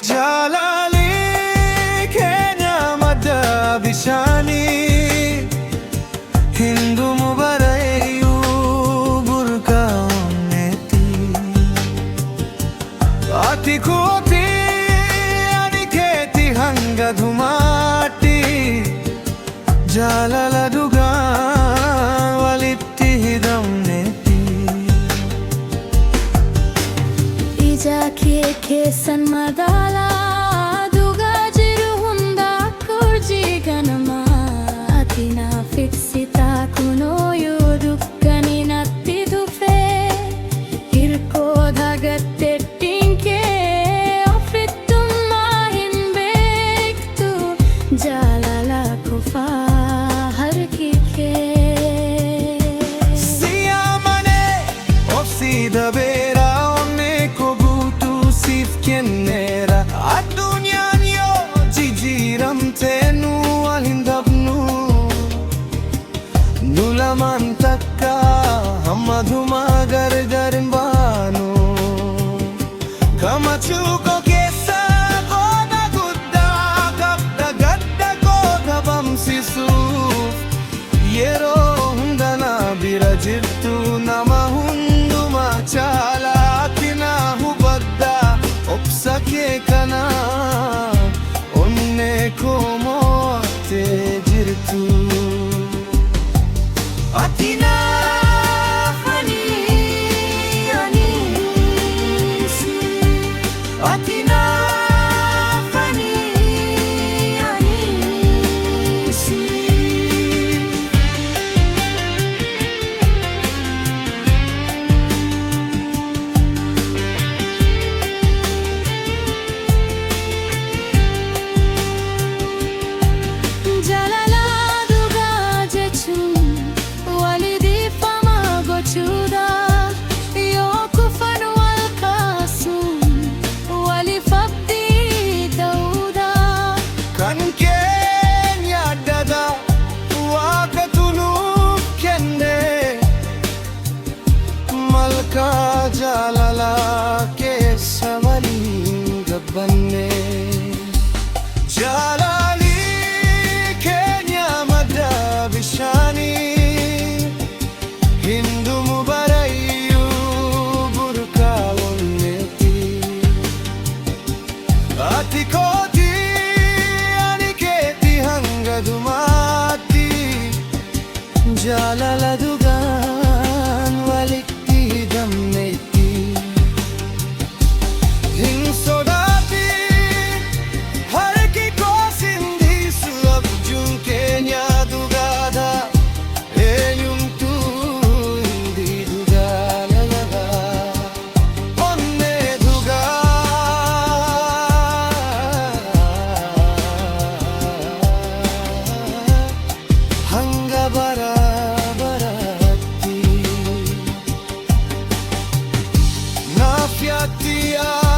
jaalalaa keenya madda bishaanii hindumu barayyuu burqaa onneetti ati kooti ani keeti hanga dhumaatti jaalala dhugaa walitti hidhamneetti. Ija kee keessan madaalaa dhugaa jiru hunda akka urjii ganamaa ati naaf ibsitaa kunoo yoo dukkani natti dhufee hirkoo dagattee dhiinkee ofittummaa hin beektu jaalala qofaa harki kee. Si amanee obsi dabeera onnee koo guutuu siif kenneera addunyaan yoo jijjiiramte nu wal hin dhabnu nu lamaan takka hamma dhumaa gargar hin baanu gammachuu koo keessa qooda guddaa qabda gadda koo dhabamsiisuuf yeroo hunda na bira jirtu nama hundumaa caalaatti na hubadda obsa kee kana onnee koo mo'attee jirtu. Ati naafanii aniis ati naafanii aniis. Jaalalaa dhugaa jechuun waliifama gochuudha yoo kufan wal kaasuun waliif abdii ta'uudha. Kan keenya addadha waaqatu nuuf kenne malkaa jaalalaa keessa waliin gabbanne. Jaalalaa keenya madda bishaanii hindumu barayyuu burqaa onneetti ati kooti ani keeti hanga dhumaatti jaalala dhugaan walitti hidhamneetti. Hin sodaatin harki koo sindiisu abjuun keenya dhugaadha eenyumtuu hin diidu jaalala onnee dhugaa hanga bara baraatti naaf yaaddiyaa.